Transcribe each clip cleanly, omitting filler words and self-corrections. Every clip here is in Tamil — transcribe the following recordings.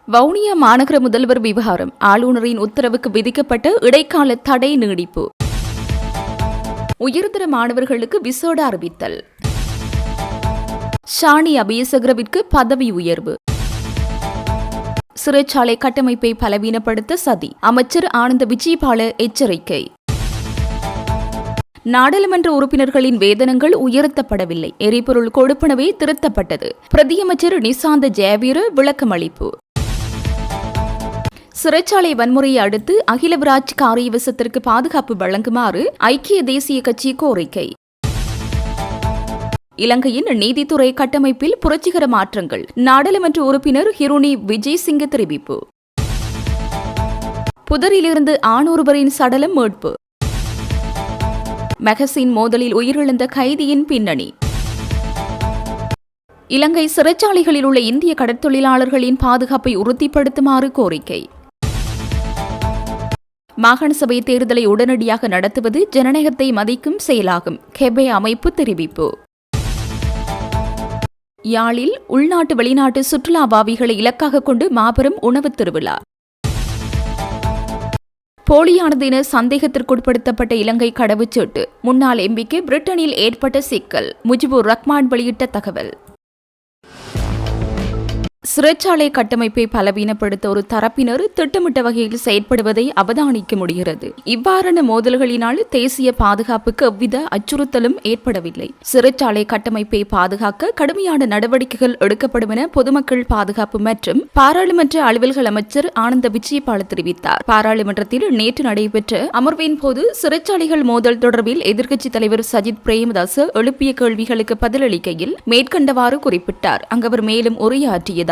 வவுனியா மாநகர முதல்வர் விவகாரம். ஆளுநரின் உத்தரவுக்கு விதிக்கப்பட்ட இடைக்கால தடை நீடிப்பு. உயர்தர மாணவர்களுக்கு விசேட அறிவித்தல். ஷானி அபேசகரவிற்கு பதவி உயர்வு. சிறைச்சாலை கட்டமைப்பை பலவீனப்படுத்த சதி. அமைச்சர் ஆனந்த விஜயபால எச்சரிக்கை. நாடாளுமன்ற உறுப்பினர்களின் வேதனங்கள் உயர்த்தப்படவில்லை. எரிபொருள் கொடுப்பனவே திருத்தப்பட்டது. பிரதியமைச்சர் நிசாந்த ஜெயவீர விளக்கமளிப்பு. சிறைச்சாலை வன்முறையை அடுத்து அகிலவராஜ் காரியவசத்திற்கு பாதுகாப்பு வழங்குமாறு ஐக்கிய தேசிய கட்சி கோரிக்கை. இலங்கையின் நீதித்துறை கட்டமைப்பில் புரட்சிகர மாற்றங்கள். நாடாளுமன்ற உறுப்பினர் ஹிருணி விஜயசிங்க தெரிவிப்பு. புதரிலிருந்து ஆணொருவரின் சடலம் மீட்பு. மெகசின் மோதலில் உயிரிழந்த கைதியின் பின்னணி. இலங்கை சிறைச்சாலைகளில் உள்ள இந்திய கடற்தொழிலாளர்களின் பாதுகாப்பை உறுதிப்படுத்துமாறு கோரிக்கை. மாகாண சபை தேர்தலை உடனடியாக நடத்துவது ஜனநாயகத்தை மதிக்கும் செயலாகும். கெபே அமைப்பு தெரிவிப்பு. யாழில் உள்நாட்டு வெளிநாட்டு சுற்றுலாவாவிகளை இலக்காக கொண்டு மாபெரும் உணவு திருவிழா. போலியானது என சந்தேகத்திற்குட்படுத்தப்பட்ட இலங்கை கடவுச்சீட்டு. முன்னாள் எம்பிக்கு பிரிட்டனில் ஏற்பட்ட சிக்கல். முஜிபுர் ரஹ்மான் வெளியிட்ட தகவல். சிறைச்சாலை கட்டமைப்பை பலவீனப்படுத்த ஒரு தரப்பினர் திட்டமிட்ட வகையில் செயற்படுவதை அவதானிக்க முடிகிறது. இவ்வாறான மோதல்களினால் தேசிய பாதுகாப்புக்கு எவ்வித அச்சுறுத்தலும் ஏற்படவில்லை. சிறைச்சாலை கட்டமைப்பை பாதுகாக்க கடுமையான நடவடிக்கைகள் எடுக்கப்படும் என பொதுமக்கள் பாதுகாப்பு மற்றும் பாராளுமன்ற அலுவல்கள் அமைச்சர் ஆனந்த விஜயபால தெரிவித்தார். பாராளுமன்றத்தில் நேற்று நடைபெற்ற அமர்வின் போது சிறைச்சாலைகள் மோதல் தொடர்பில் எதிர்க்கட்சித் தலைவர் சஜித் பிரேமதாச எழுப்பிய கேள்விகளுக்கு பதிலளிக்கையில் மேற்கண்டவாறு குறிப்பிட்டார். அங்கு அவர் மேலும் உரையாற்றியது.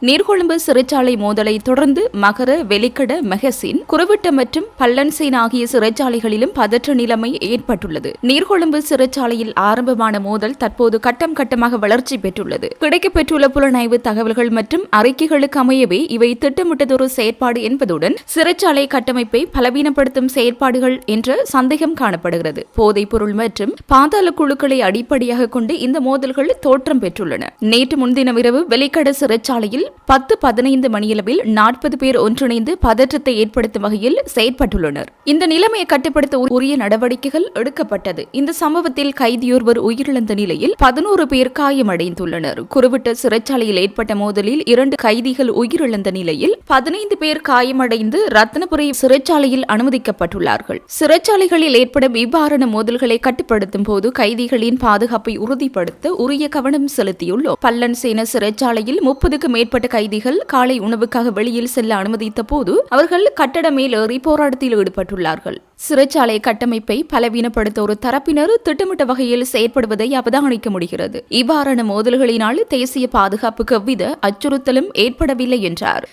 நீர்கொழும்பு சிறைச்சாலை மோதலை தொடர்ந்து மகர, வெலிக்கட, மெகசின், குருவிட்ட மற்றும் பல்லன்சேன் ஆகிய சிறைச்சாலைகளிலும் பதற்ற நிலைமை ஏற்பட்டுள்ளது. நீர்கொழும்பு சிறைச்சாலையில் ஆரம்பமான மோதல் தற்போது கட்டம் கட்டமாக வளர்ச்சி பெற்றுள்ளது. கிடைக்கப்பெற்றுள்ள புலனாய்வு தகவல்கள் மற்றும் அறிக்கைகளுக்கு அமையவே இவை திட்டமிட்டதொரு செயற்பாடு என்பதுடன் சிறைச்சாலை கட்டமைப்பை பலவீனப்படுத்தும் செயற்பாடுகள் என்ற சந்தேகம் காணப்படுகிறது. போதைப் பொருள் மற்றும் பாதாள குழுக்களை அடிப்படையாக கொண்டு இந்த மோதல்கள் தோற்றம் பெற்றுள்ளன. நேற்று முன்தினம் இரவு வெலிக்கட சிறைச்சாலையில் 10-15 மணியளவில் 40 பேர் ஒன்றிணைந்து பதற்றத்தை ஏற்படுத்தும் வகையில் செயற்பட்டுள்ளனர். இந்த நிலைமையை கட்டுப்படுத்த உரிய நடவடிக்கைகள் எடுக்கப்பட்டது. இந்த சம்பவத்தில் கைதியொருவர் உயிரிழந்த நிலையில் 11 பேர் காயமடைந்துள்ளனர். குருவிட்ட சிறைச்சாலையில் ஏற்பட்ட மோதலில் 2 கைதிகள் உயிரிழந்த நிலையில் 15 பேர் காயமடைந்து ரத்னபுரி சிறைச்சாலையில் அனுமதிக்கப்பட்டுள்ளார்கள். சிறைச்சாலைகளில் ஏற்படும் இவ்வாறான மோதல்களை கட்டுப்படுத்தும் போது கைதிகளின் பாதுகாப்பை உறுதிப்படுத்த உரிய கவனம் செலுத்தியுள்ளோம். பல்லன்சேன சிறைச்சாலையில் 30க்கு மேற்பட்ட கைதிகள் காலை உணவுக்காக வெளியில் செல்ல அனுமதித்த போது அவர்கள் கட்டட மேல் ஏறி போராட்டத்தில் ஈடுபட்டுள்ளார்கள். சிறைச்சாலை கட்டமைப்பை பலவீனப்படுத்த ஒரு தரப்பினர் திட்டமிட்ட வகையில் செயற்படுவதை அவதானிக்க முடிகிறது. இவ்வாறான மோதல்களினால் தேசிய பாதுகாப்புக்கு எவ்வித அச்சுறுத்தலும் ஏற்படவில்லை என்றார்.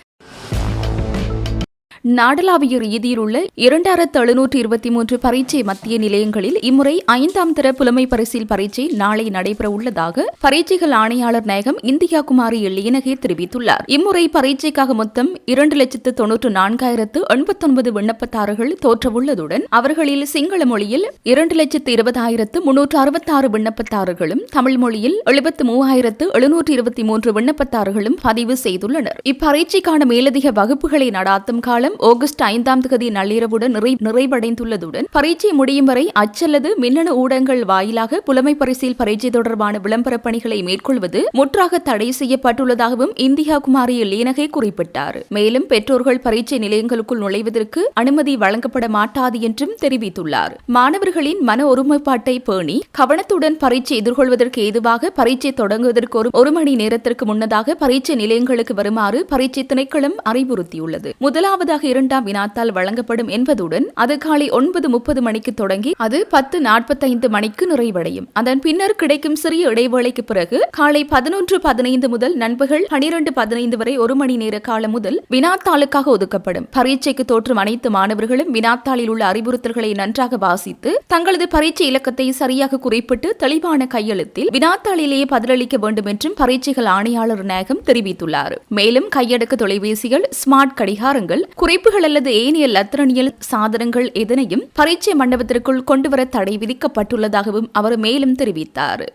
நாடளாவிய ரீதியில் உள்ள 2723 பரீட்சை மத்திய நிலையங்களில் இம்முறை 5ஆம் தர புலமை பரிசில் பரீட்சை நாளை நடைபெற உள்ளதாக பரீட்சைகள் ஆணையாளர் நாயகம் இந்தியா குமாரி எல்லியனகே தெரிவித்துள்ளார். இம்முறை பரீட்சைக்காக மொத்தம் 2,94,089 விண்ணப்பதாரர்கள் தோற்றவுள்ளதுடன் அவர்களில் சிங்கள மொழியில் 2,20,366 விண்ணப்பதாரர்களும், தமிழ் மொழியில் 73,723 விண்ணப்பதாரர்களும் பதிவு செய்துள்ளனர். இப்பரீட்சைக்கான மேலதிக வகுப்புகளை நடாத்தும் காலம் ஆகஸ்ட் 5ஆம் தேதி நள்ளிரவுடன் நிறைவடைந்துள்ளதுடன் பரீட்சை முடியும் வரை அச்சல்லது மின்னணு ஊடகங்கள் வாயிலாக புலமை பரிசில் பரீட்சை தொடர்பான விளம்பர பணிகளை மேற்கொள்வது முற்றாக தடை செய்யப்பட்டுள்ளதாகவும் இந்தியா குமாரி லீனகை குறிப்பிட்டார். மேலும் பெற்றோர்கள் பரீட்சை நிலையங்களுக்குள் நுழைவதற்கு அனுமதி வழங்கப்பட மாட்டாது என்றும் தெரிவித்துள்ளார். மாணவர்களின் மன ஒருமைப்பாட்டை பேணி கவனத்துடன் பரீட்சை எதிர்கொள்வதற்கு ஏதுவாக பரீட்சை தொடங்குவதற்கு ஒரு மணி நேரத்திற்கு முன்னதாக பரீட்சை நிலையங்களுக்கு வருமாறு பரீட்சை திணைக்களம் அறிவுறுத்தியுள்ளது. முதலாவதாக 2ஆம் வினாத்தாள் வழங்கப்படும் என்பதுடன் அது காலை 9:30 மணிக்கு தொடங்கி அது 10:45 மணிக்கு நிறைவடையும். அதன் பின்னர் கிடைக்கும் சிறிய இடைவேளைக்கு பிறகு காலை 11:15 முதல் நண்பகல் 12:15 வரை 1 மணி நேர காலம் முதல் வினாத்தாளுக்காக ஒதுக்கப்படும். பரீட்சைக்கு தோற்றும் அனைத்து மாணவர்களும் வினாத்தாளில் உள்ள அறிவுறுத்தல்களை நன்றாக வாசித்து தங்களது பரீட்சை இலக்கத்தை சரியாக குறிப்பிட்டு தெளிவான கையெழுத்தில் வினாத்தாளிலேயே பதிலளிக்க வேண்டும் என்றும் பரீட்சைகள் ஆணையாளர் நாயகம் தெரிவித்துள்ளார். மேலும் கையடக்க தொலைபேசிகள், ஸ்மார்ட் கடிகாரங்கள், குறிப்புகள் அல்லது ஏனைய லத்திரனியல் சாதனங்கள் எதனையும் பரீட்சை மண்டபத்திற்குள் கொண்டுவர தடை விதிக்கப்பட்டுள்ளதாகவும் அவர் மேலும் தெரிவித்தார்.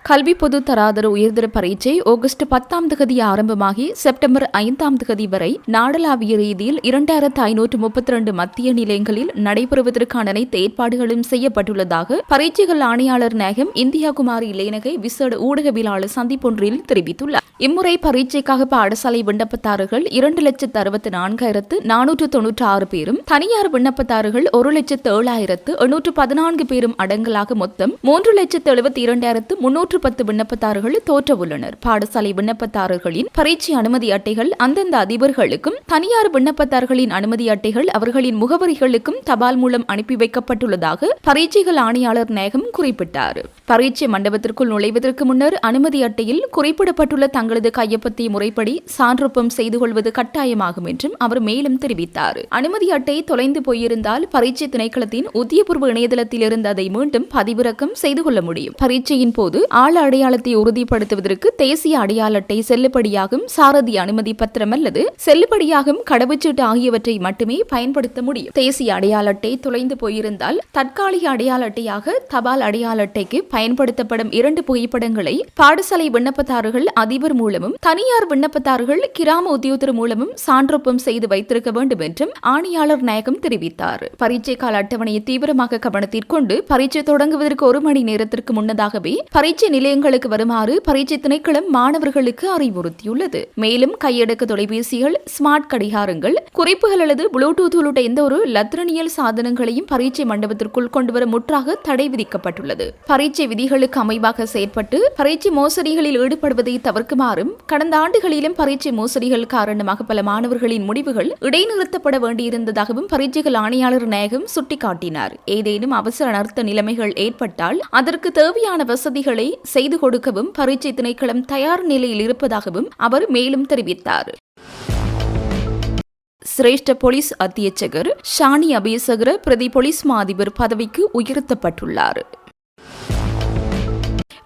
கல்வி பொது தராதர உயர்தர பரீட்சை ஆகஸ்ட் 10 ஆரம்பமாகி செப்டம்பர் 5 வரை நாடளாவிய ரீதியில் 2532 மத்திய நிலையங்களில் நடைபெறுவதற்கான அனைத்து ஏற்பாடுகளும் செய்யப்பட்டுள்ளதாக பரீட்சைகள் ஆணையாளர் நாயகம் இந்தியா குமாரி இளையனகை விசேட ஊடகவியலாளர் சந்திப்பொன்றில் தெரிவித்துள்ளார். இம்முறை பரீட்சைக்காக பாடசாலை விண்ணப்பதாரர்கள் 2,64,496 பேரும் தனியார் விண்ணப்பதாரர்கள் 1,07,814 பேரும் அடங்கலாக மொத்தம் 3,72,310 விண்ணப்பதாரர்கள் தோற்றவுள்ளனர். பாடசாலை விண்ணப்பதாரர்களின் பரீட்சை அனுமதி அட்டைகள் அந்தந்த அதிபர்களுக்கும் தனியார் விண்ணப்பதாரர்களின் அனுமதி அட்டைகள் அவர்களின் முகவரிகளுக்கும் தபால் மூலம் அனுப்பி வைக்கப்பட்டுள்ளதாக பரீட்சைகள் ஆணையாளர் நாயகம் குறிப்பிட்டார். பரீட்சை மண்டபத்திற்குள் நுழைவதற்கு முன்னர் அனுமதி அட்டையில் குறிப்பிடப்பட்டுள்ள தங்களது கையொப்பத்தை முறைப்படி சான்றொப்பம் செய்து கொள்வது கட்டாயமாகும் என்றும் அவர் மேலும் தெரிவித்தார். அனுமதி அட்டை தொலைந்து போயிருந்தால் பரீட்சை திணைக்களத்தின் உத்தியபூர்வ இணையதளத்தில் இருந்து அதை மீண்டும் பதிவிறக்கம் செய்து கொள்ள முடியும். பரீட்சையின் போது ஆள அடையாளத்தை உறுதிப்படுத்துவதற்கு தேசிய அடையாள அட்டை செல்லுபடியாகும் சாரதி அனுமதி பத்திரம் அல்லது செல்லுபடியாகும் கடவுச்சீட்டு ஆகியவற்றை மட்டுமே பயன்படுத்த முடியும். தேசிய அடையாள அட்டை தொலைந்து போயிருந்தால் தற்காலிக அடையாள அட்டையாக தபால் அடையாள அட்டைக்கு பயன்படுத்தப்படும் 2 புகைப்படங்களை பாடசாலை விண்ணப்பதாரர்கள் அதிபர் மூலமும் தனியார் விண்ணப்பதாரர்கள் கிராம உத்தியோகத்தர் மூலமும் சான்றொப்பம் செய்து வைத்திருக்க வேண்டும் என்றும் ஆணையாளர் நாயகம் தெரிவித்தார். பரீட்சை கால அட்டவணையை தீவிரமாக கவனத்திற்கொண்டு பரீட்சை தொடங்குவதற்கு 1 மணி நேரத்திற்கு முன்னதாகவே பரீட்சை நிலையங்களுக்கு வருமாறு பரீட்சை திணைக்களம் மாணவர்களுக்கு அறிவுறுத்தியுள்ளது. மேலும் கையடக்க தொலைபேசிகள், ஸ்மார்ட் கடிகாரங்கள், குறிப்புகள் அல்லது ப்ளூடூத் உள்ளிட்ட எந்த ஒரு லத்திரனியல் சாதனங்களையும் பரீட்சை மண்டபத்திற்குள் கொண்டுவர முற்றாக தடை விதிக்கப்பட்டுள்ளது. பரீட்சை விதிகளுக்கு அமைவாக செயற்பட்டு பரீட்சை மோசடிகளில் ஈடுபடுவதை தவிர்க்குமாறும் கடந்த ஆண்டுகளிலும் பரீட்சை மோசடிகள் காரணமாக பல மாணவர்களின் முடிவுகள் இடைநிறுத்தப்பட வேண்டியிருந்ததாகவும் பரீட்சைகள் ஆணையாளர் நாயகம் சுட்டிக்காட்டினார். ஏதேனும் அவசர அனர்த்த நிலைமைகள் ஏற்பட்டால் அதற்கு தேவையான வசதிகளை செய்து கொடுக்கவும் பரீட்சை திணைக்களம் தயார் நிலையில் இருப்பதாகவும் அவர் மேலும் தெரிவித்தார். சிரேஷ்ட போலீஸ் அத்தியட்சகர் ஷானி அபேசகர பிரதி போலீஸ் மா அதிபர் பதவிக்கு உயர்த்தப்பட்டுள்ளார்.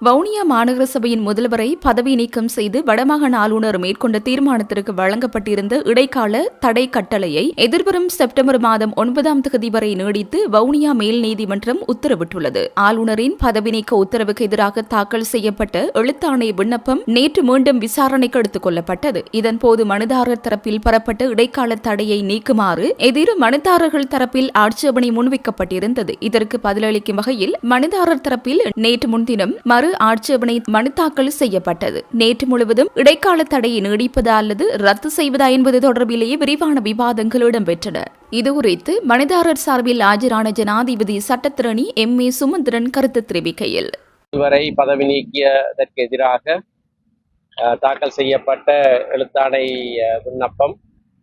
வவுனியா மாநகர சபையின் முதல்வரை பதவி நீக்கம் செய்து வடமாகாண ஆளுநர் மேற்கொண்ட தீர்மானத்திற்கு வழங்கப்பட்டிருந்த இடைக்கால தடை கட்டளையை எதிர்வரும் செப்டம்பர் 9 வரை நீடித்து வவுனியா மேல் நீதிமன்றம் உத்தரவிட்டுள்ளது. ஆளுநரின் பதவி நீக்க உத்தரவுக்கு எதிராக தாக்கல் செய்யப்பட்ட எழுத்தாணை விண்ணப்பம் நேற்று மீண்டும் விசாரணைக்கு எடுத்துக் கொள்ளப்பட்டது. இதன்போது மனுதாரர் தரப்பில் பெறப்பட்ட இடைக்கால தடையை நீக்குமாறு எதிர் மனுதாரர்கள் தரப்பில் ஆட்சேபனை முன்வைக்கப்பட்டிருந்தது. இதற்கு பதிலளிக்கும் வகையில் மனுதாரர் தரப்பில் நேற்று முன்தினம் மறு ஆட்சேபனை மனு தாக்கல் செய்யப்பட்டது. நேற்று முழுவதும் இடைக்கால தடையை நீடிப்பதா அல்லது ரத்து செய்வதா என்பது தொடர்பிலேயே விரிவான விவாதங்கள் இடம்பெற்றன. இதுகுறித்து மனுதாரர் சார்பில் ஆஜரான ஜனாதிபதி சட்டத்திரணி M.A. சுமந்திரன் கருத்து தெரிவிக்கையில், இதுவரை பதவி நீக்கியதற்கு எதிராக தாக்கல் செய்யப்பட்ட எழுத்தாணை விண்ணப்பம்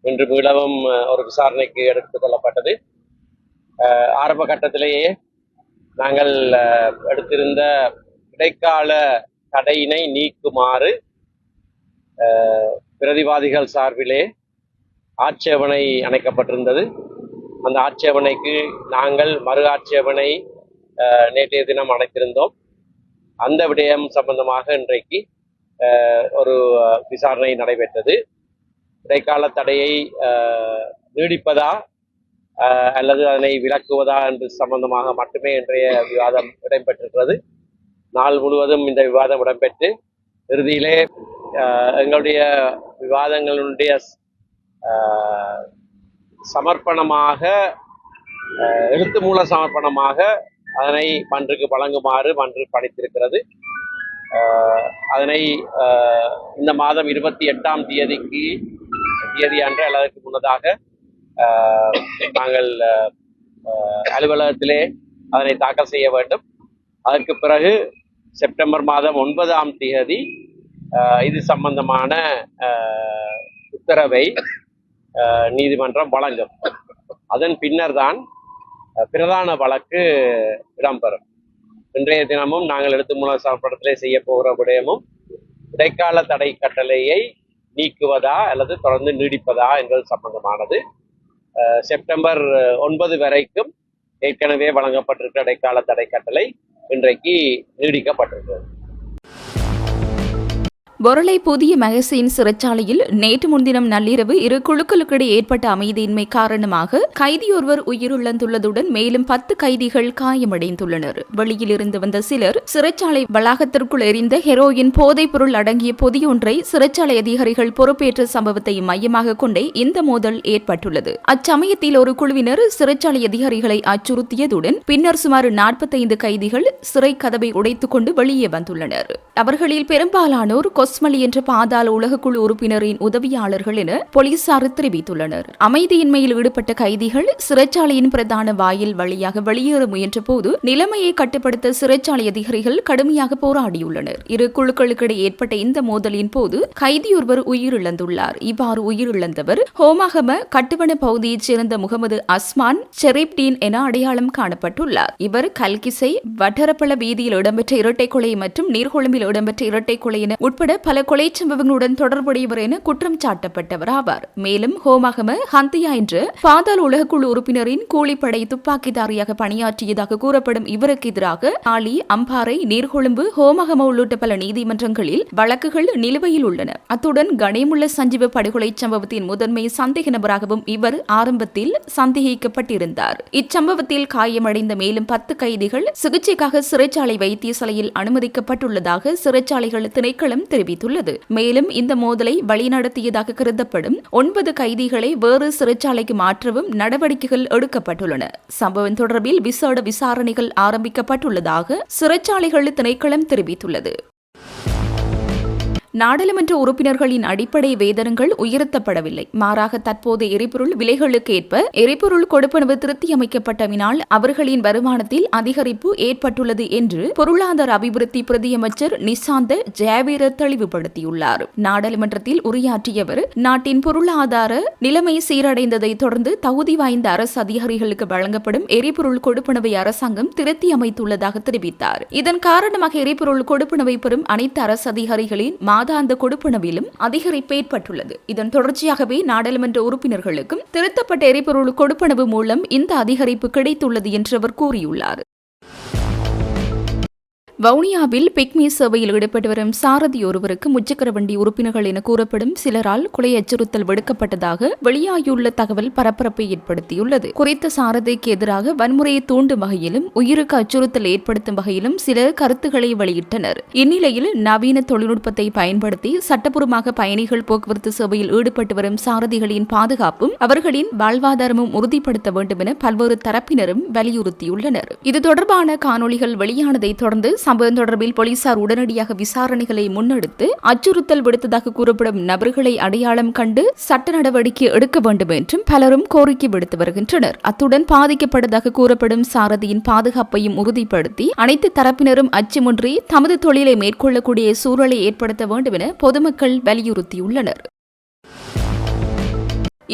இன்று மீளவும் ஒரு விசாரணைக்கு எடுத்துக் கொள்ளப்பட்டது. ஆரம்ப கட்டத்திலேயே நாங்கள் எடுத்திருந்த இடைக்கால தடையினை நீக்குமாறு பிரதிவாதிகள் சார்பிலே ஆட்சேபனை அணைக்கப்பட்டிருந்தது. அந்த ஆட்சேபனைக்கு நாங்கள் மறு ஆட்சேபனை நேற்றைய தினம் அணைத்திருந்தோம். அந்த விடயம் சம்பந்தமாக இன்றைக்கு ஒரு விசாரணை நடைபெற்றது. இடைக்கால தடையை நீடிப்பதா அல்லது அதனை விலக்குவதா என்று சம்பந்தமாக மட்டுமே இன்றைய விவாதம் இடம்பெற்றிருக்கிறது. நாள் முழுவதும் இந்த விவாதம் இடம்பெற்று இறுதியிலே எங்களுடைய விவாதங்களுடைய சமர்ப்பணமாக எழுத்து மூல சமர்ப்பணமாக அதனை மன்றுக்கு வழங்குமாறு மன்று பணித்திருக்கிறது. அதனை இந்த மாதம் 28ஆம் தேதி அன்று அல்லதற்கு முன்னதாக நாங்கள் அலுவலகத்திலே அதனை தாக்கல் செய்ய வேண்டும். அதற்கு பிறகு செப்டம்பர் 9ஆம் தேதி இது சம்பந்தமான உத்தரவை நீதிமன்றம் வழங்கும். அதன் பின்னர் தான் பிரதான வழக்கு இடம்பெறும். இன்றைய தினமும் நாங்கள் எழுத்து மூல சமர்ப்பணத்திலே செய்ய போகிற விடயமும் இடைக்கால தடை கட்டளையை நீக்குவதா அல்லது தொடர்ந்து நீடிப்பதா என்பது சம்பந்தமானது. செப்டம்பர் 9 வரைக்கும் ஏற்கனவே வழங்கப்பட்டிருக்கிற இடைக்கால தடை கட்டளை இன்றைக்கு நீடிக்கப்பட்டிருக்கிறது. பொருளை புதிய மகசீன் சிறைச்சாலையில் நேற்று முன்தினம் நள்ளிரவு இரு குழுக்களுக்கிடையே ஏற்பட்ட அமைதியின்மை காரணமாக கைதியொருவர் உயிரிழந்துள்ளதுடன் மேலும் 10 கைதிகள் காயமடைந்துள்ளனர். வெளியில் இருந்து வந்த சிலர் சிறைச்சாலை வளாகத்திற்குள் எரிந்த ஹெரோயின் போதைப் பொருள் அடங்கிய பொதியொன்றை சிறைச்சாலை அதிகாரிகள் பொறுப்பேற்ற சம்பவத்தை மையமாக கொண்டே இந்த மோதல் ஏற்பட்டுள்ளது. அச்சமயத்தில் ஒரு குழுவினர் சிறைச்சாலை அதிகாரிகளை அச்சுறுத்தியதுடன் பின்னர் சுமார் 45 கைதிகள் சிறை கதவை உடைத்துக் கொண்டு வெளியே வந்துள்ளனர். அவர்களில் பெரும்பாலானோர் கொஸ்மலி என்ற பாதாள உலகக்குழு உறுப்பினரின் உதவியாளர்கள் என போலீசார் தெரிவித்துள்ளனர். அமைதியின்மையில் ஈடுபட்ட கைதிகள் சிறைச்சாலையின் பிரதான வாயில் வழியாக வெளியேற முயன்ற போது நிலைமையை கட்டுப்படுத்த சிறைச்சாலை அதிகாரிகள் கடுமையாக போராடியுள்ளனர். இரு குழுக்களுக்கிடையே ஏற்பட்ட இந்த மோதலின் போது கைதியொருவர் உயிரிழந்துள்ளார். இவ்வாறு உயிரிழந்தவர் ஹோமாகம கட்டுவன பகுதியைச் சேர்ந்த முகமது அஸ்மான் செரிப்டீன் என அடையாளம் காணப்பட்டுள்ளார். இவர் கல்கிசை வட்டரப்பள வீதியில் இடம்பெற்ற இரட்டை கொலை மற்றும் நீர்கொழும்பில் இடம்பெற்ற இரட்டை கொலை என உட்பட பல கொலை சம்பவங்களுடன் தொடர்புடையவர் என குற்றம் சாட்டப்பட்டவர் ஆவார். மேலும் ஹோமாகம ஹந்தியா என்ற பாதாள உலகக்குழு உறுப்பினரின் கூலிப்படை துப்பாக்கிதாரியாக பணியாற்றியதாக கூறப்படும் இவருக்கு எதிராக ஆலி, அம்பாறை, நீர்கொழும்பு, ஹோமாகம உள்ளிட்ட பல நீதிமன்றங்களில் வழக்குகள் நிலுவையில் உள்ளன. அத்துடன் கணேமுள்ள சஞ்சீவ படுகொலை சம்பவத்தின் முதன்மை சந்தேக நபராகவும் இவர் ஆரம்பத்தில் சந்தேகிக்கப்பட்டிருந்தார். இச்சம்பவத்தில் காயமடைந்த மேலும் 10 கைதிகள் சிகிச்சைக்காக சிறைச்சாலை வைத்தியசாலையில் அனுமதிக்கப்பட்டுள்ளதாக சிறைச்சாலைகள் திணைக்களம் தெரிவித்துள்ளது. மேலும் இந்த மோதலை வழிநடத்தியதாக கருதப்படும் 9 கைதிகளை வேறு சிறைச்சாலைக்கு மாற்றவும் நடவடிக்கைகள் எடுக்கப்பட்டுள்ளன. சம்பவம் தொடர்பில் விசேட விசாரணைகள் ஆரம்பிக்கப்பட்டுள்ளதாக சிறைச்சாலைகள் திணைக்களம் தெரிவித்துள்ளது. நாடாளுமன்ற உறுப்பினர்களின் அடிப்படை வேதனங்கள் உயர்த்தப்படவில்லை. மாறாக தற்போது எரிபொருள் விலைகளுக்கு ஏற்ப எரிபொருள் கொடுப்பனவு திருத்தியமைக்கப்பட்டமையினால் அவர்களின் வருமானத்தில் அதிகரிப்பு ஏற்பட்டுள்ளது என்று பொருளாதார அபிவிருத்தி பிரதியமைச்சர் நிசாந்த ஜெயவீர தெளிவுபடுத்தியுள்ளார். நாடாளுமன்றத்தில் உரையாற்றியவர் நாட்டின் பொருளாதார நிலைமை சீரடைந்ததை தொடர்ந்து தகுதி வாய்ந்த அரசு அதிகாரிகளுக்கு வழங்கப்படும் எரிபொருள் கொடுப்பனவை அரசாங்கம் திருத்தி அமைத்துள்ளதாக தெரிவித்தார். இதன் காரணமாக எரிபொருள் கொடுப்பனவை பெறும் அனைத்து அரசு அதிகாரிகளின் மாதாந்த கொடுப்பனவிலும் அதிகரிப்பு ஏற்பட்டுள்ளது. இதன் தொடர்ச்சியாகவே நாடாளுமன்ற உறுப்பினர்களுக்கும் திருத்தப்பட்ட எரிபொருள் கொடுப்பனவு மூலம் இந்த அதிகரிப்பு கிடைத்துள்ளது என்று அவர் கூறியுள்ளார். வவுனியாவில் பிக்மி சேவையில் ஈடுபட்டு வரும் சாரதி ஒருவருக்கு முச்சக்கர வண்டி உறுப்பினர்கள் என கூறப்படும் சிலரால் கொலை அச்சுறுத்தல் விடுக்கப்பட்டதாக வெளியாகியுள்ள தகவல் பரபரப்பை ஏற்படுத்தியுள்ளது. குறித்த சாரதிக்கு எதிராக வன்முறையை தூண்டும் வகையிலும் உயிருக்கு அச்சுறுத்தல் ஏற்படுத்தும் வகையிலும் சிலர் கருத்துக்களை வெளியிட்டனர். இந்நிலையில் நவீன தொழில்நுட்பத்தை பயன்படுத்தி சட்டப்பூர்வமாக பயணிகள் போக்குவரத்து சேவையில் ஈடுபட்டு வரும் சாரதிகளின் பாதுகாப்பும் அவர்களின் வாழ்வாதாரமும் உறுதிப்படுத்த வேண்டும் என பல்வேறு தரப்பினரும் வலியுறுத்தியுள்ளனர். இது தொடர்பான காணொலிகள் வெளியானதை தொடர்ந்து சம்பவம் தொடர்பில் போலீசார் உடனடியாக விசாரணைகளை முன்னெடுத்து அச்சுறுத்தல் விடுத்ததாக கூறப்படும் நபர்களை அடையாளம் கண்டு சட்ட நடவடிக்கை எடுக்க வேண்டும் என்றும் பலரும் கோரிக்கை விடுத்து வருகின்றனர். அத்துடன் பாதிக்கப்பட்டதாக கூறப்படும் சாரதியின் பாதுகாப்பையும் உறுதிப்படுத்தி அனைத்து தரப்பினரும் அச்சமின்றி தமது தொழிலை மேற்கொள்ளக்கூடிய சூழலை ஏற்படுத்த வேண்டும் என பொதுமக்கள் வலியுறுத்தியுள்ளனர்.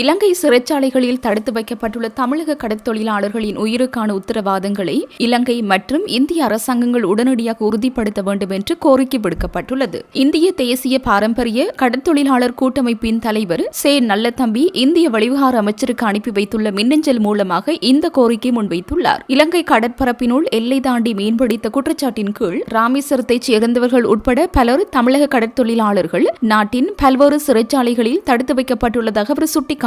இலங்கை சிறைச்சாலைகளில் தடுத்து வைக்கப்பட்டுள்ள தமிழக கடற்தொழிலாளர்களின் உயிருக்கான உத்தரவாதங்களை இலங்கை மற்றும் இந்திய அரசாங்கங்கள் உடனடியாக உறுதிப்படுத்த வேண்டும் என்று கோரிக்கை விடுக்கப்பட்டுள்ளது. இந்திய தேசிய பாரம்பரிய கடற்தொழிலாளர் கூட்டமைப்பின் தலைவர் சே நல்லதம்பி இந்திய வெளிவிவகார அமைச்சருக்கு அனுப்பி வைத்துள்ள மின்னஞ்சல் மூலமாக இந்த கோரிக்கை முன்வைத்துள்ளார். இலங்கை கடற்பரப்பினுள் எல்லை தாண்டி மீன்பிடித்த குற்றச்சாட்டின் கீழ் ராமேஸ்வரத்தைச் சேர்ந்தவர்கள் உட்பட பலர் தமிழக கடற்தொழிலாளர்கள் நாட்டின் பல்வேறு சிறைச்சாலைகளில் தடுத்து வைக்கப்பட்டுள்ளதாக அவர் சுட்டிக்காட்டினார்.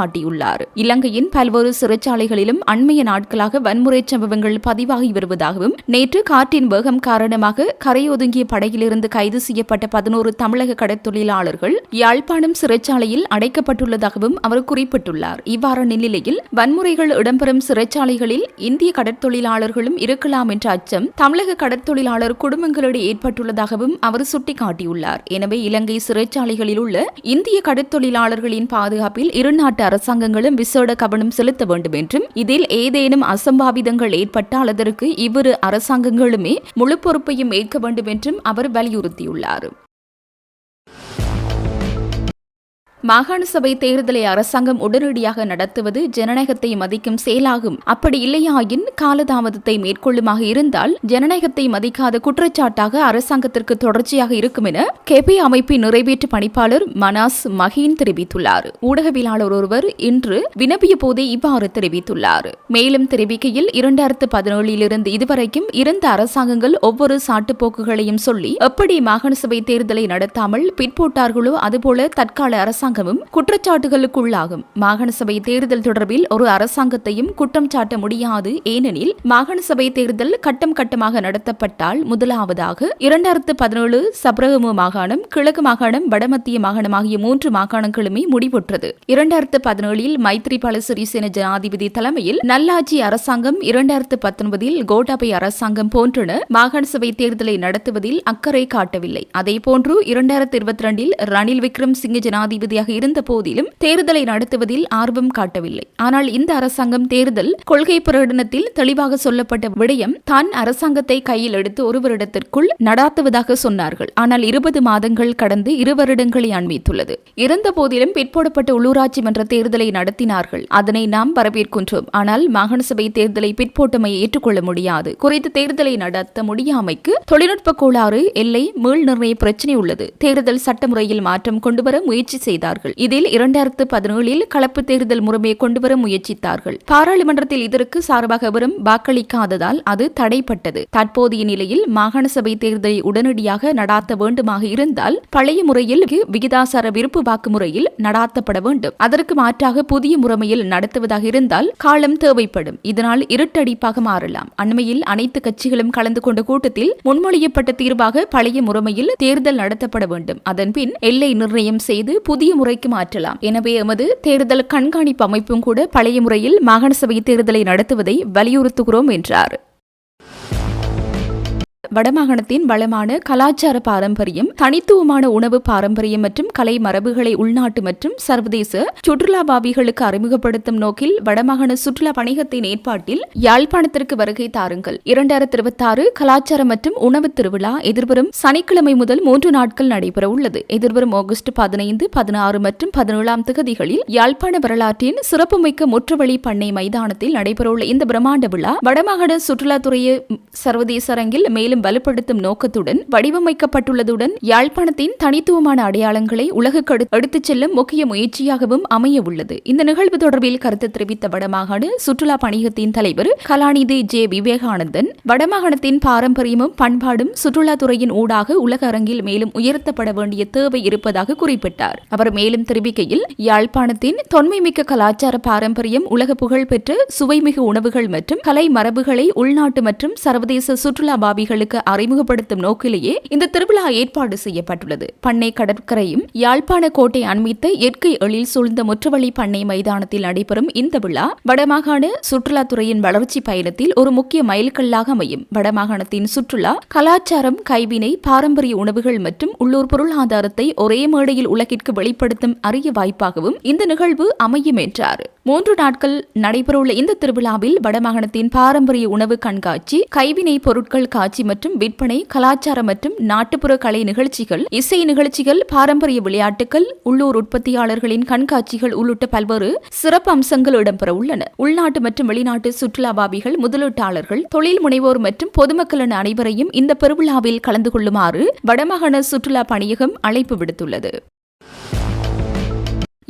இலங்கையின் பல்வேறு சிறைச்சாலைகளிலும் அண்மைய நாட்களாக வன்முறை சம்பவங்கள் பதிவாகி வருவதாகவும் நேற்று காற்றின் வேகம் காரணமாக கரையொதுங்கிய படகிலிருந்து கைது செய்யப்பட்ட 11 தமிழக கடற்தொழிலாளர்கள் யாழ்ப்பாணம் சிறைச்சாலையில் அடைக்கப்பட்டுள்ளதாகவும் அவர் குறிப்பிட்டுள்ளார். இவ்வாறான நிலையில் வன்முறைகள் இடம்பெறும் சிறைச்சாலைகளில் இந்திய கடற்தொழிலாளர்களும் இருக்கலாம் என்ற அச்சம் தமிழக கடற்தொழிலாளர் குடும்பங்களிடையே ஏற்பட்டுள்ளதாகவும் அவர் சுட்டிக்காட்டியுள்ளார். எனவே இலங்கை சிறைச்சாலைகளில் உள்ள இந்திய கடற்தொழிலாளர்களின் பாதுகாப்பில் இரு நாட்டு அரசாங்கங்களும் விசேட கவனம் செலுத்த வேண்டும் என்றும் இதில் ஏதேனும் அசம்பாவிதங்கள் ஏற்பட்டால் அதற்கு இவ்விரு அரசாங்கங்களுமே முழு பொறுப்பையும் ஏற்க வேண்டும் என்றும் அவர் வலியுறுத்தியுள்ளார். மாகாண சபை தேர்தலை அரசாங்கம் உடனடியாக நடத்துவது ஜனநாயகத்தை மதிக்கும் செயலாகும். அப்படி இல்லையாயின் காலதாமதத்தை மேற்கொள்ளுமாக இருந்தால் ஜனநாயகத்தை மதிக்காத குற்றச்சாட்டாக அரசாங்கத்திற்கு தொடர்ச்சியாக இருக்கும் என கெபி அமைப்பின் நிறைவேற்று பணிப்பாளர் மனாஸ் மஹீன் தெரிவித்துள்ளார். ஊடகவியலாளர் ஒருவர் இன்று வினவிய போதே இவ்வாறு தெரிவித்துள்ளார். மேலும் தெரிவிக்கையில் 2017 இதுவரைக்கும் இருந்த அரசாங்கங்கள் ஒவ்வொரு சாட்டுப்போக்குகளையும் சொல்லி எப்படி மாகாண சபை தேர்தலை நடத்தாமல் பிற்போட்டார்களோ அதுபோல தற்கால அரசாங்கமும் குற்றச்சாட்டுகளுக்குள்ளாகும். மாகாண சபை தேர்தல் தொடர்பில் ஒரு அரசாங்கத்தையும் குற்றம் சாட்ட முடியாது. ஏனெனில் மாகாண சபை தேர்தல் கட்டம் கட்டமாக நடத்தப்பட்டால் முதலாவதாக 2017 சப்ரகமு மாகாணம், கிழக்கு மாகாணம், வடமத்திய மாகாணம் ஆகிய 3 மாகாணங்களுமே முடிவுற்றது. 2017 மைத்ரிபால சிறிசேன ஜனாதிபதி தலைமையில் நல்லாட்சி அரசாங்கம், 2019 கோட்டாபய அரசாங்கம் போன்றன மாகாண சபை தேர்தலை நடத்துவதில் அக்கறை காட்டவில்லை. அதேபோன்று 2022 ரணில் விக்ரமசிங்கே ஜனாதிபதியாக இருந்த போதிலும் தேர்தலை நடத்துவதில் ஆர்வம் காட்டவில்லை. ஆனால் இந்த அரசாங்கம் தேர்தல் கொள்கை பிரகடனத்தில் தெளிவாக சொல்லப்பட்ட விடயம் தான் அரசாங்கத்தை கையில் எடுத்து ஒரு வருடத்திற்குள் நடாத்துவதாக சொன்னார்கள். ஆனால் 20 மாதங்கள் கடந்து 2 வருடங்களை அண்மித்துள்ளது. இருந்த போதிலும் பிற்போடப்பட்ட உள்ளூராட்சி மன்ற தேர்தலை நடத்தினார்கள். அதனை நாம் வரவேற்கின்றோம். ஆனால் மாகாண சபை தேர்தலை பிற்போட்டமையை ஏற்றுக்கொள்ள முடியாது. குறித்த தேர்தலை நடத்த முடியாமைக்கு தொழில்நுட்ப கோளாறு, எல்லை மீள் நிர்ணய பிரச்சினை உள்ளது. தேர்தல் சட்டமுறையில் மாற்றம் கொண்டுவர முயற்சி செய்தார்கள். இதில் 2017 கலப்பு தேர்தல் முறையை கொண்டுவர முயற்சித்தார்கள். பாராளுமன்றத்தில் இதற்கு சார்பாக எவரும் வாக்களிக்காததால் அது தடைப்பட்டது. தற்போதைய நிலையில் மாகாண சபை தேர்தலை உடனடியாக நடாத்த வேண்டுமாக இருந்தால் பழைய முறையில் விகிதாசார விருப்பு வாக்கு முறையில் நடாத்தப்பட வேண்டும். அதற்கு மாற்றாக புதிய முறையில் நடத்துவதாக இருந்தால் காலம் தேவைப்படும். இதனால் இருட்டடிப்பாக மாறலாம். அண்மையில் அனைத்து கட்சிகளும் கலந்து கொண்ட கூட்டத்தில் முன்மொழியப்பட்ட தீர்வாக பழைய முறையில் தேர்தல் நடத்தப்பட வேண்டும். அதன்பின் எல்லை நிர்ணயம் செய்து புதிய முறைக்கு மாற்றலாம். எனவே எமது தேர்தல் கண்காணிப்பு அமைப்பும் கூட பழைய முறையில் மாகாண சபை தேர்தலை நடத்துவதை வலியுறுத்துகிறோம் என்றார். வடமாகாணத்தின் வளமான கலாச்சார பாரம்பரியம், தனித்துவமான உணவு பாரம்பரியம் மற்றும் கலை மரபுகளை உள்நாட்டு மற்றும் சர்வதேச சுற்றுலாபாவிகளுக்கு அறிமுகப்படுத்தும் நோக்கில் வடமாகாண சுற்றுலா பணிகத்தின் ஏற்பாட்டில் யாழ்ப்பாணத்திற்கு வருகை தாருங்கள். 2026 கலாச்சார மற்றும் உணவு திருவிழா எதிர்வரும் சனிக்கிழமை முதல் 3 நாட்கள் நடைபெற உள்ளது. எதிர்வரும் ஆகஸ்ட் 15, 16 மற்றும் 17 தேதிகளில் யாழ்ப்பாண வரலாற்றின் சிறப்புமிக்க முற்றுவழி பண்ணை மைதானத்தில் நடைபெறவுள்ள இந்த பிரம்மாண்ட விழா வடமாகாண சுற்றுலாத்துறையை சர்வதேச அரங்கில் மேலும் பலப்படுத்தும் நோக்கத்துடன் வடிவமைக்கப்பட்டுள்ளதுடன் யாழ்ப்பாணத்தின் தனித்துவமான அடையாளங்களை உலகுக்கு எடுத்துச் செல்லும் முக்கிய முயற்சியாகவும் அமைய உள்ளது. இந்த நிகழ்வு தொடர்பில் கருத்து தெரிவித்த வடமாகாண சுற்றுலா பணிகத்தின் தலைவர் கலாநிதி ஜே விவேகானந்தன், வடமாகாணத்தின் பாரம்பரியமும் பண்பாடும் சுற்றுலாத்துறையின் ஊடாக உலக அரங்கில் மேலும் உயர்த்தப்பட வேண்டிய தேவை இருப்பதாக குறிப்பிட்டார். அவர் மேலும் தெரிவிக்கையில், யாழ்ப்பாணத்தின் தொன்மைமிக்க கலாச்சார பாரம்பரியம், உலக புகழ்பெற்ற சுவைமிகு உணவுகள் மற்றும் கலை மரபுகளை உள்நாட்டு மற்றும் சர்வதேச சுற்றுலாபாவிகளுக்கு அறிமுகப்படுத்தும் நோக்கிலேயே இந்த திருவிழா ஏற்பாடு செய்யப்பட்டுள்ளது. பண்ணை கடற்கரையும் யாழ்ப்பாண கோட்டை அண்மித்த இயற்கை எழில் சூழ்ந்த முற்றுவழி பண்ணை மைதானத்தில் நடைபெறும் இந்த விழா வடமாகாண சுற்றுலாத்துறையின் வளர்ச்சி பயணத்தில் ஒரு முக்கிய மைல்கல்லாக அமையும். வடமாகாணத்தின் சுற்றுலா, கலாச்சாரம், கைவினை, பாரம்பரிய உணவுகள் மற்றும் உள்ளூர் பொருளாதாரத்தை ஒரே மேடையில் உலகிற்கு வெளிப்படுத்தும் அரிய வாய்ப்பாகவும் இந்த நிகழ்வு அமையும் என்றார். 3 நாட்கள் நடைபெறவுள்ள இந்த திருவிழாவில் வடமாகாணத்தின் பாரம்பரிய உணவு கண்காட்சி, கைவினை பொருட்கள் காட்சி மற்றும் விற்பனை, கலாச்சார மற்றும் நாட்டுப்புற கலை நிகழ்ச்சிகள், இசை நிகழ்ச்சிகள், பாரம்பரிய விளையாட்டுகள், உள்ளூர் உற்பத்தியாளர்களின் கண்காட்சிகள் உள்ளிட்ட பல்வேறு சிறப்பு அம்சங்கள் இடம்பெற உள்ளன. உள்நாட்டு மற்றும் வெளிநாட்டு சுற்றுலாபாவிகள், முதலீட்டாளர்கள், தொழில் முனைவோர் மற்றும் பொதுமக்கள் என அனைவரையும் இந்த பெருவிழாவில் கலந்து கொள்ளுமாறு வடமாகாண சுற்றுலா பணியகம் அழைப்பு விடுத்துள்ளது.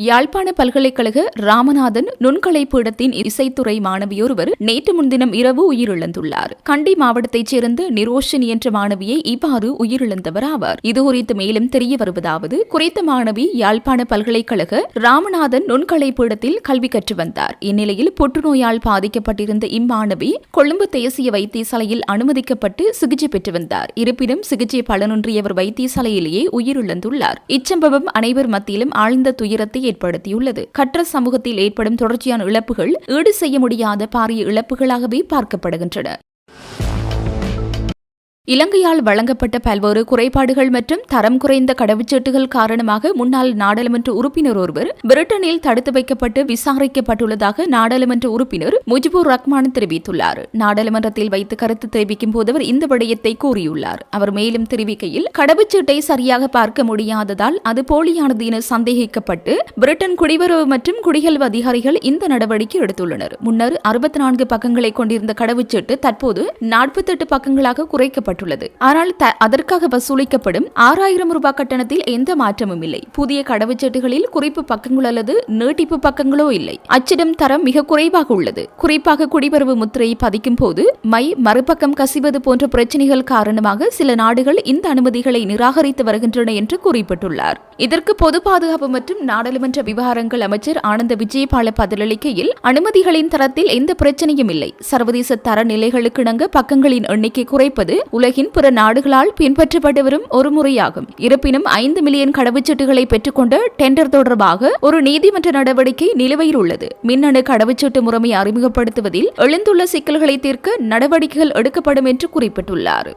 யாழ்ப்பாண பல்கலைக்கழக ராமநாதன் நுண்கலை பீடத்தின் இசைத்துறை மாணவியொருவர் நேற்று முன்தினம் இரவு உயிரிழந்துள்ளார். கண்டி மாவட்டத்தைச் சேர்ந்த நிரோஷினி என்ற மாணவியை இவ்வாறு உயிரிழந்தவர் ஆவார். இதுகுறித்து மேலும் தெரிய வருவதாவது, குறித்த மாணவி யாழ்ப்பாண பல்கலைக்கழக ராமநாதன் நுண்கலை பீடத்தில் கல்வி கற்று வந்தார். இந்நிலையில் புற்றுநோயால் பாதிக்கப்பட்டிருந்த இம்மாணவி கொழும்பு தேசிய வைத்தியசாலையில் அனுமதிக்கப்பட்டு சிகிச்சை பெற்று வந்தார். இருப்பினும் சிகிச்சை பலனின்றியவர் வைத்தியசாலையிலேயே உயிரிழந்துள்ளார். இச்சம்பவம் அனைவர் மத்தியிலும் ஆழ்ந்த துயரத்தை ஏற்படுத்தியுள்ளது. கற்ற சமூகத்தில் ஏற்படும் தொடர்ச்சியான இழப்புகள் ஈடு செய்ய முடியாத பாரிய இழப்புகளாகவே பார்க்கப்படுகின்றன. இலங்கையால் வழங்கப்பட்ட பல்வேறு குறைபாடுகள் மற்றும் தரம் குறைந்த கடவுச்சீட்டுகள் காரணமாக முன்னாள் நாடாளுமன்ற உறுப்பினர் ஒருவர் பிரிட்டனில் தடுத்து வைக்கப்பட்டு விசாரிக்கப்பட்டுள்ளதாக நாடாளுமன்ற உறுப்பினர் முஜிபுர் ரஹ்மான் தெரிவித்துள்ளார். நாடாளுமன்றத்தில் வைத்து கருத்து தெரிவிக்கும் போது அவர் இந்த விடயத்தை கூறியுள்ளார். அவர் மேலும் தெரிவிக்கையில், கடவுச்சீட்டை சரியாக பார்க்க முடியாததால் அது போலியானது என சந்தேகிக்கப்பட்டு பிரிட்டன் குடிவரவு மற்றும் குடியல்வு அதிகாரிகள் இந்த நடவடிக்கை எடுத்துள்ளனர். முன்னர் 64 பக்கங்களை கொண்டிருந்த கடவுச்சீட்டு தற்போது 48 பக்கங்களாக குறைக்கப்பட்டது. ஆனால் அதற்காக வசூலிக்கப்படும் 6000 ரூபாய் கட்டணத்தில் எந்த மாற்றமும் இல்லை. புதிய கடவுச்சீட்டுகளில் குறிப்பு பக்கங்கள் அல்லது நீட்டிப்பு பக்கங்களோ இல்லை. அச்சிடும் தரம் மிக குறைவாக உள்ளது. குறிப்பாக குடிவரவு முத்திரையை பதிக்கும் போது மறுபக்கம் கசிவது போன்ற பிரச்சனைகள் காரணமாக சில நாடுகள் இந்த அனுமதிகளை நிராகரித்து வருகின்றன என்று குறிப்பிட்டுள்ளார். இதற்கு பொது பாதுகாப்பு மற்றும் நாடாளுமன்ற விவகாரங்கள் அமைச்சர் ஆனந்த விஜயபால பதிலளிக்கையில், அனுமதிகளின் தரத்தில் எந்த பிரச்சனையும் இல்லை. சர்வதேச தர நிலைகளுக்கு இணங்க பக்கங்களின் எண்ணிக்கை குறைப்பது உலகின் பிற நாடுகளால் பின்பற்றப்பட்டு வரும் ஒரு முறையாகும். இருப்பினும் 5 மில்லியன் கடவுச்சீட்டுகளை பெற்றுக்கொண்ட டெண்டர் தொடர்பாக ஒரு நீதிமன்ற நடவடிக்கை நிலுவையில் உள்ளது. மின்னணு கடவுச்சீட்டு முறையை அறிமுகப்படுத்துவதில் எழுந்துள்ள சிக்கல்களை தீர்க்க நடவடிக்கைகள் எடுக்கப்படும் என்று குறிப்பிட்டுள்ளார்.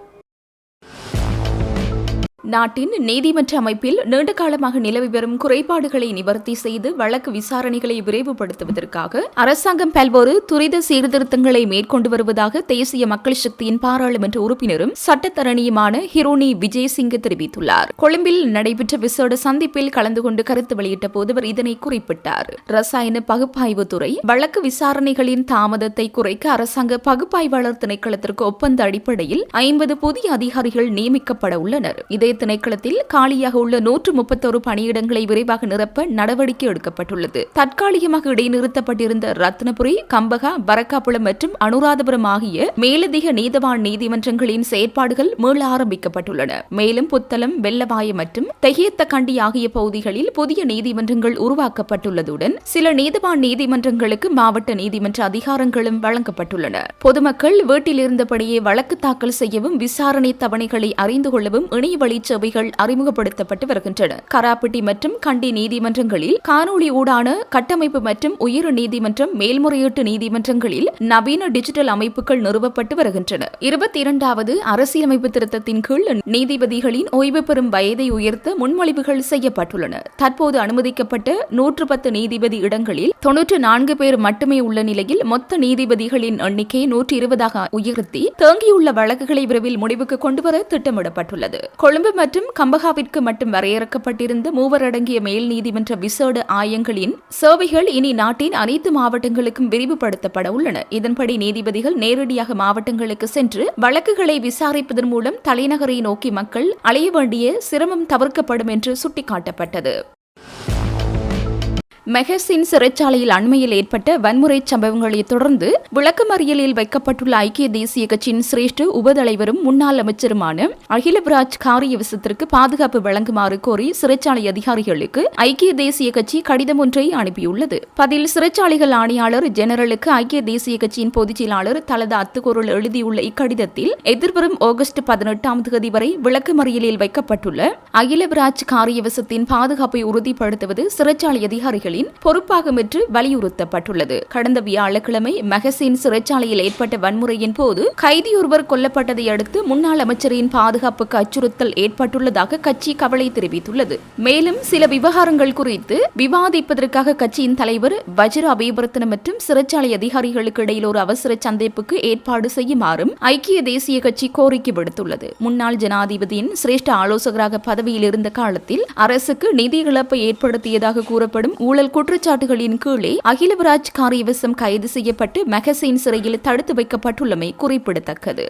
நாட்டின் நீதிமன்ற அமைப்பில் நீண்ட காலமாக நிலவி வரும் குறைபாடுகளை நிவர்த்தி செய்து வழக்கு விசாரணைகளை விரைவுபடுத்துவதற்காக அரசாங்கம் பல்வேறு துரித சீர்திருத்தங்களை மேற்கொண்டு வருவதாக தேசிய மக்கள் சக்தியின் பாராளுமன்ற உறுப்பினரும் சட்டத்தரணியுமான ஹிரோனி விஜயசிங்க தெரிவித்துள்ளார். கொழும்பில் நடைபெற்ற விசேட சந்திப்பில் கலந்து கொண்டு கருத்து வெளியிட்ட போது அவர் இதனை குறிப்பிட்டார். ரசாயன பகுப்பாய்வுத்துறை வழக்கு விசாரணைகளின் தாமதத்தை குறைக்க அரசாங்க பகுப்பாய்வாளர் திணைக்களத்திற்கு ஒப்பந்த அடிப்படையில் 50 புதிய அதிகாரிகள் நியமிக்கப்பட உள்ளனர். இதே திணைக்களத்தில் காலியாக உள்ள 131 பணியிடங்களை விரைவாக நிரப்ப நடவடிக்கை எடுக்கப்பட்டுள்ளது. தற்காலிகமாக இடைநிறுத்தப்பட்டிருந்த ரத்னபுரி, கம்பகா, பரக்காப்புளம் மற்றும் அனுராதபுரம் ஆகிய மேலதிக நீதவான் நீதிமன்றங்களின் செயற்பாடுகள் மீள ஆரம்பிக்கப்பட்டுள்ளன. மேலும் புத்தளம், வெள்ளவாய மற்றும் தெஹியத்தகண்டி ஆகிய பகுதிகளில் புதிய நீதிமன்றங்கள் உருவாக்கப்பட்டுள்ளதுடன் சில நீதவான் நீதிமன்றங்களுக்கு மாவட்ட நீதிமன்ற அதிகாரங்களும் வழங்கப்பட்டுள்ளன. பொதுமக்கள் வீட்டில் இருந்தபடியே வழக்கு தாக்கல் செய்யவும் விசாரணை தவணைகளை அறிந்து கொள்ளவும் இணையவழி சேவைகள் அறிமுகப்படுத்தப்பட்டு வருகின்றன. கராப்பட்டி மற்றும் கண்டி நீதிமன்றங்களில் காணொலி ஊடான கட்டமைப்பு மற்றும் உயர் நீதிமன்றம், மேல்முறையீட்டு நீதிமன்றங்களில் நவீன டிஜிட்டல் அமைப்புகள் நிறுவப்பட்டு வருகின்றன. 22வது அரசியலமைப்பு திருத்தத்தின் கீழ் நீதிபதிகளின் ஓய்வு பெறும் வயதை உயர்த்த முன்மொழிவுகள் செய்யப்பட்டுள்ளன. தற்போது அனுமதிக்கப்பட்ட 110 நீதிபதி இடங்களில் 94 பேர் மட்டுமே உள்ள நிலையில் மொத்த நீதிபதிகளின் எண்ணிக்கை 120ஆக உயர்த்தி தேங்கியுள்ள வழக்குகளை விரைவில் முடிவுக்கு கொண்டுவர திட்டமிடப்பட்டுள்ளது. கொழும்பு மற்றும் கம்பகாவிற்கு மட்டும் வரையறுக்கப்பட்டிருந்த 3 அடங்கிய மேல் நீதிமன்ற விசேட ஆயங்களின் சேவைகள் இனி நாட்டின் அனைத்து மாவட்டங்களுக்கும் விரிவுபடுத்தப்பட உள்ளன. இதன்படி நீதிபதிகள் நேரடியாக மாவட்டங்களுக்கு சென்று வழக்குகளை விசாரிப்பதன் மூலம் தலைநகரை நோக்கி மக்கள் அலைய வேண்டிய சிரமம் தவிர்க்கப்படும் என்று சுட்டிக்காட்டப்பட்டது. மெஹசின் சிறைச்சாலையில் அண்மையில் ஏற்பட்ட வன்முறை சம்பவங்களை தொடர்ந்து விளக்கமறியலில் வைக்கப்பட்டுள்ள ஐக்கிய தேசிய கட்சியின் சிரேஷ்ட உபதலைவரும் முன்னாள் அமைச்சருமான அகிலவிராஜ் காரியவசத்திற்கு பாதுகாப்பு வழங்குமாறு கோரி சிறைச்சாலை அதிகாரிகளுக்கு ஐக்கிய தேசிய கட்சி கடிதம் ஒன்றை அனுப்பியுள்ளது. பதில் சிறைச்சாலைகள் ஆணையாளர் ஜெனரலுக்கு ஐக்கிய தேசிய கட்சியின் பொதுச் செயலாளர் தலதா அத்துக்குரல் எழுதியுள்ள இக்கடிதத்தில் எதிர்வரும் ஆகஸ்ட் 18ஆம் தேதி வரை விளக்கமறியலில் வைக்கப்பட்டுள்ள அகிலவிராஜ் காரியவசத்தின் பாதுகாப்பை உறுதிப்படுத்துவது சிறைச்சாலை அதிகாரிகள் பொறுப்பாகும் என்று வலியுறுத்தப்பட்டுள்ளது. கடந்த வியாழக்கிழமை மெஹசின் சிறைச்சாலையில் ஏற்பட்ட வன்முறையின் போது கைதியொருவர் கொல்லப்பட்டதை அடுத்து முன்னாள் அமைச்சரின் பாதுகாப்புக்கு அச்சுறுத்தல் ஏற்பட்டுள்ளதாக கட்சி கவலை தெரிவித்துள்ளது. மேலும் சில விவகாரங்கள் குறித்து விவாதிப்பதற்காக கட்சியின் தலைவர் வஜிர அபேவர்த்தன மற்றும் சிறைச்சாலை அதிகாரிகளுக்கு இடையில் ஒரு அவசர சந்திப்புக்கு ஏற்பாடு செய்யுமாறும் ஐக்கிய தேசிய கட்சி கோரிக்கை விடுத்துள்ளது. முன்னாள் ஜனாதிபதியின் சிரேஷ்ட ஆலோசகராக பதவியில் இருந்த காலத்தில் அரசுக்கு நிதி இழப்பை ஏற்படுத்தியதாக கூறப்படும் ஊழல் குற்றச்சாட்டுகளின் கீழே அகிலவிராஜ் காரியவசம் கைது செய்யப்பட்டு மெஹசின் சிறையில் தடுத்து வைக்கப்பட்டுள்ளமை குறிப்பிடத்தக்கது.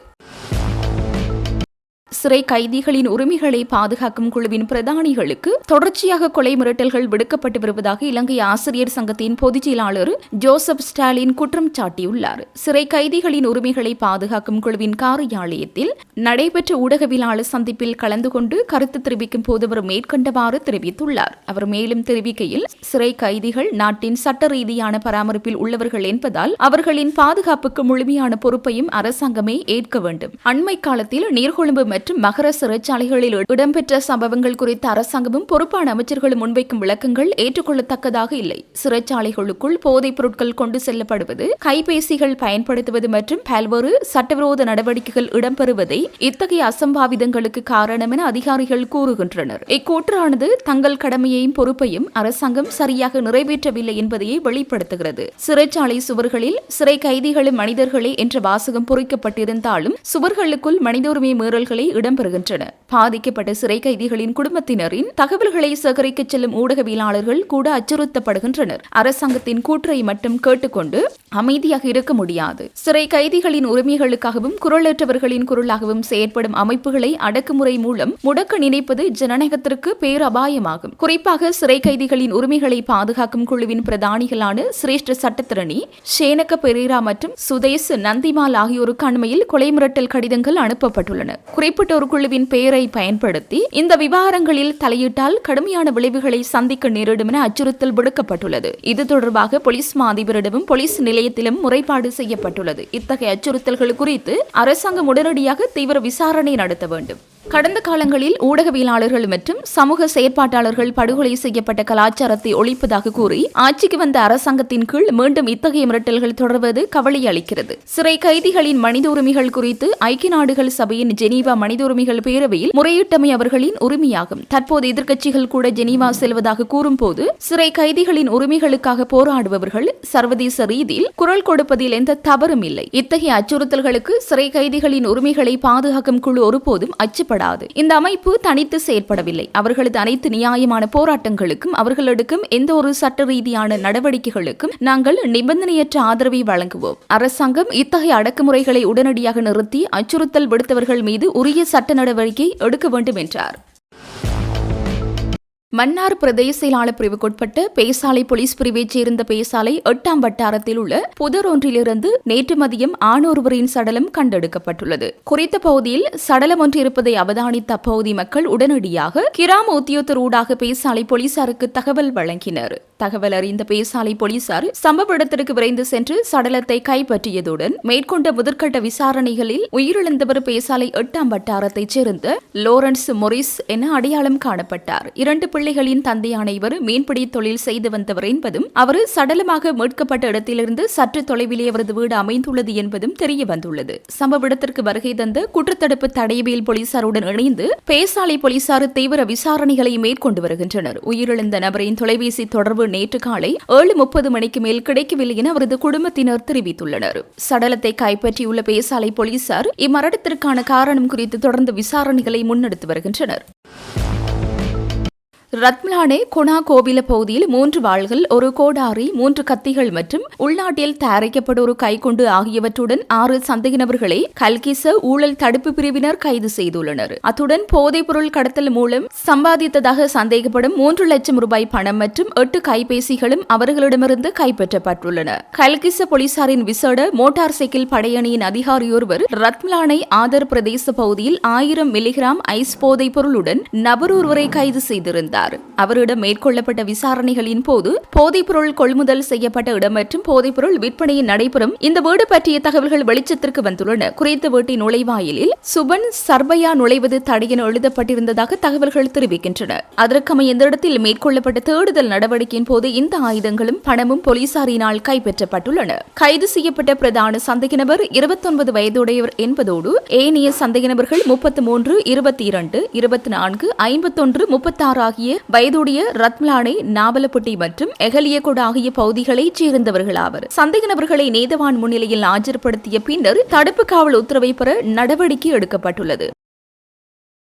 சிறை கைதிகளின் உரிமைகளை பாதுகாக்கும் குழுவின் பிரதானிகளுக்கு தொடர்ச்சியாக கொலை மிரட்டல்கள் விடுக்கப்பட்டு வருவதாக இலங்கை ஆசிரியர் சங்கத்தின் பொதுச் செயலாளர் ஜோசப் ஸ்டாலின் குற்றம் சாட்டியுள்ளார். சிறை கைதிகளின் உரிமைகளை பாதுகாக்கும் குழுவின் காரியாலயத்தில் நடைபெற்ற ஊடகவியலாளர் சந்திப்பில் கலந்து கொண்டு கருத்து தெரிவிக்கும் போது அவர் மேற்கண்டவாறு தெரிவித்துள்ளார். அவர் மேலும் தெரிவிக்கையில், சிறை கைதிகள் நாட்டின் சட்ட ரீதியான பராமரிப்பில் உள்ளவர்கள் என்பதால் அவர்களின் பாதுகாப்புக்கு முழுமையான பொறுப்பையும் அரசாங்கமே ஏற்க வேண்டும். அண்மை காலத்தில் நீர்கொழும்பு மற்றும் மகர சிறைச்சாலைகளில் இடம்பெற்ற சம்பவங்கள் குறித்த அரசாங்கமும் பொறுப்பான அமைச்சர்களும் முன்வைக்கும் விளக்கங்கள் ஏற்றுக்கொள்ளத்தக்கதாக இல்லை. சிறைச்சாலைகளுக்குள் போதைப் பொருட்கள் கொண்டு செல்லப்படுவது, கைபேசிகள் பயன்படுத்துவது மற்றும் பல்வேறு சட்டவிரோத நடவடிக்கைகள் இடம்பெறுவதை இத்தகைய அசம்பாவிதங்களுக்கு காரணம் என அதிகாரிகள் கூறுகின்றனர். இக்கூற்றானது தங்கள் கடமையையும் பொறுப்பையும் அரசாங்கம் சரியாக நிறைவேற்றவில்லை என்பதையே வெளிப்படுத்துகிறது. சிறைச்சாலை சுவர்களில் சிறை கைதிகளும் மனிதர்களே என்ற வாசகம் பொறிக்கப்பட்டிருந்தாலும் சுவர்களுக்குள் மனித உரிமை மீறல்களை இடம்பெறுகின்றன. பாதிக்கப்பட்ட சிறை கைதிகளின் குடும்பத்தினரின் தகவல்களை சேகரிக்கச் செல்லும் ஊடகவியலாளர்கள் கூட அச்சுறுத்தப்படுகின்றனர். அரசாங்கத்தின் கூற்றை மட்டும் கேட்டுக்கொண்டு அமைதியாக இருக்க முடியாது. சிறை கைதிகளின் உரிமைகளுக்காகவும் குரலற்றவர்களின் குரலாகவும் செயற்படும் அமைப்புகளை அடக்குமுறை மூலம் முடக்க நினைப்பது ஜனநாயகத்திற்கு பேரபாயமாகும். குறிப்பாக சிறை கைதிகளின் உரிமைகளை பாதுகாக்கும் குழுவின் பிரதானிகளான சிரேஷ்ட சட்டத்திரணி ஷேனக பெரேரா மற்றும் சுதேஷ் நந்திமால் ஆகியோருக்கு அண்மையில் கொலை மிரட்டல் கடிதங்கள் அனுப்பப்பட்டுள்ளன. குறிப்பிட்ட ஒரு குழுவின் பெயரை பயன்படுத்தி இந்த விவகாரங்களில் தலையிட்டால் கடுமையான விளைவுகளை சந்திக்க நேரிடும் என அச்சுறுத்தல் விடுக்கப்பட்டுள்ளது. இது தொடர்பாக போலீஸ் மா அதிபரிடமும் போலீஸ் நிலையத்திலும் முறைப்பாடு செய்யப்பட்டுள்ளது. இத்தகைய அச்சுறுத்தல்கள் குறித்து அரசாங்கம் உடனடியாக தீவிர விசாரணை நடத்த வேண்டும். கடந்த காலங்களில் ஊடகவியலாளர்கள் மற்றும் சமூக செயற்பாட்டாளர்கள் படுகொலை செய்யப்பட்ட கலாச்சாரத்தை ஒழிப்பதாக கூறி ஆட்சிக்கு வந்த அரசாங்கத்தின் கீழ் மீண்டும் இத்தகைய மிரட்டல்கள் தொடர்வது கவலை அளிக்கிறது. சிறை கைதிகளின் மனித உரிமைகள் குறித்து ஐக்கிய நாடுகள் சபையின் ஜெனீவா மனித உரிமைகள் பேரவையில் முறையிட்டமை அவர்களின் உரிமையாகும். தற்போது எதிர்க்கட்சிகள் கூட ஜெனீவா செல்வதாக கூறும்போது சிறை கைதிகளின் உரிமைகளுக்காக போராடுபவர்கள் சர்வதேச ரீதியில் குரல் கொடுப்பதில் எந்த தவறும் இல்லை. இத்தகைய அச்சுறுத்தல்களுக்கு சிறை கைதிகளின் உரிமைகளை பாதுகாக்கும் குழு ஒருபோதும் அச்சுப்படாது. இந்த அமைப்பு தனித்து செயற்படவில்லை. அவர்களது அனைத்து நியாயமான போராட்டங்களுக்கும் அவர்கள் எடுக்கும் எந்த ஒரு சட்ட ரீதியான நடவடிக்கைகளுக்கும் நாங்கள் நிபந்தனையற்ற ஆதரவை வழங்குவோம். அரசாங்கம் இத்தகைய அடக்குமுறைகளை உடனடியாக நிறுத்தி அச்சுறுத்தல் விடுத்தவர்கள் மீது உரிய சட்ட நடவடிக்கை எடுக்க வேண்டும் என்றார். மன்னார் பிரதேச செயலாளர் பிரிவுக்குட்பட்ட பேசாலை போலீஸ் பிரிவைச் சேர்ந்த பேசாலை 8ஆம் வட்டாரத்தில் உள்ள புதர் ஒன்றிலிருந்து நேற்று மதியம் ஆணொருவரின் சடலம் கண்டெடுக்கப்பட்டுள்ளது. குறித்த பகுதியில் சடலம் ஒன்று இருப்பதை அவதானித்த அப்பகுதி மக்கள் உடனடியாக கிராம உத்தியோகத்தர் ஊடாக பேசாலை போலீசாருக்கு தகவல் வழங்கினர். தகவல் அறிந்த பேசாலை போலீசார் சம்பவ இடத்திற்கு விரைந்து சென்று சடலத்தை கைப்பற்றியதுடன் மேற்கொண்ட முதற்கட்ட விசாரணைகளில் உயிரிழந்தவர் பேசாலை 8ஆம் வட்டாரத்தைச் சேர்ந்த லோரன்ஸ் மொரிஸ் என அடையாளம் காணப்பட்டார். 2 பிள்ளைகளின் தந்தையான இவர் மீன்பிடி தொழில் செய்து வந்தவர் என்பதும் அவர் சடலமாக மீட்கப்பட்ட இடத்திலிருந்து சற்று தொலைவிலே அவரது வீடு அமைந்துள்ளது என்பதும் தெரிய வந்துள்ளது. சம்பவ இடத்திற்கு வருகை தந்த குற்றத்தடுப்பு தடயவியல் போலீசாருடன் இணைந்து பேசாலை போலீசார் தீவிர விசாரணைகளை மேற்கொண்டு வருகின்றனர். உயிரிழந்த நபரின் தொலைபேசி தொடர்பு நேற்று காலை 7:30 மணிக்கு மேல் கிடைக்கவில்லை என அவரது குடும்பத்தினர் தெரிவித்துள்ளனர். சடலத்தை கைப்பற்றியுள்ள பேசாலை போலீசார் இம்மரணத்திற்கான காரணம் குறித்து தொடர்ந்து விசாரணைகளை முன்னெடுத்து வருகின்றனர். ரத்மலானே கொனா கோவில பகுதியில் 3 வாள்கள், 1 கோடாரி, 3 கத்திகள் மற்றும் உள்நாட்டில் தயாரிக்கப்பட்ட ஒரு கைக்குண்டு ஆகியவற்றுடன் 6 சந்தேக நபர்களை கல்கிச ஊழல் தடுப்பு பிரிவினர் கைது செய்துள்ளனர். அத்துடன் போதைப் பொருள் கடத்தல் மூலம் சம்பாதித்ததாக சந்தேகப்படும் 3 லட்சம் ரூபாய் பணம் மற்றும் 8 கைபேசிகளும் அவர்களிடமிருந்து கைப்பற்றப்பட்டுள்ளன. கல்கிச போலீசாரின் விசேட மோட்டார் சைக்கிள் படையணியின் அதிகாரியொருவர் ரத்மலானை ஆதர் பிரதேச பகுதியில் 1000 மில்லிகிராம் ஐஸ் போதைப் பொருளுடன் நபர் ஒருவரை கைது செய்திருந்தார். அவரிடம் மேற்கொள்ளப்பட்ட விசாரணைகளின் போது போதைப்பொருள் கொள்முதல் செய்யப்பட்ட இடம் மற்றும் போதைப்பொருள் விற்பனையின் நடைபெறும் இந்த வீடு பற்றிய தகவல்கள் வெளிச்சத்திற்கு வந்துள்ளன. குறித்த வீட்டின் நுழைவாயிலில் சுபன் சர்பையா நுழைவது தடை என எழுதப்பட்டிருந்ததாக தகவல்கள் தெரிவிக்கின்றன. அதற்கமைய இந்த இடத்தில் மேற்கொள்ளப்பட்ட தேடுதல் நடவடிக்கையின் போது இந்த ஆயுதங்களும் பணமும் போலீசாரினால் கைப்பற்றப்பட்டுள்ளன. கைது செய்யப்பட்ட பிரதான சந்தேக நபர் 29 வயதுடையவர் என்பதோடு ஏனைய சந்தேக நபர்கள் 33, 22, 24, 51, 36 ஆகிய வயதுடைய ரத்மலானை, நாவலப்பட்டி மற்றும் எகலியகொட ஆகிய பகுதிகளைச் சேர்ந்தவர்களாவர். சந்தேக நபர்களை நீதவான் முன்னிலையில் ஆஜர்படுத்திய பின்னர் தடுப்பு காவல் உத்தரவை பெற நடவடிக்கை எடுக்கப்பட்டுள்ளது.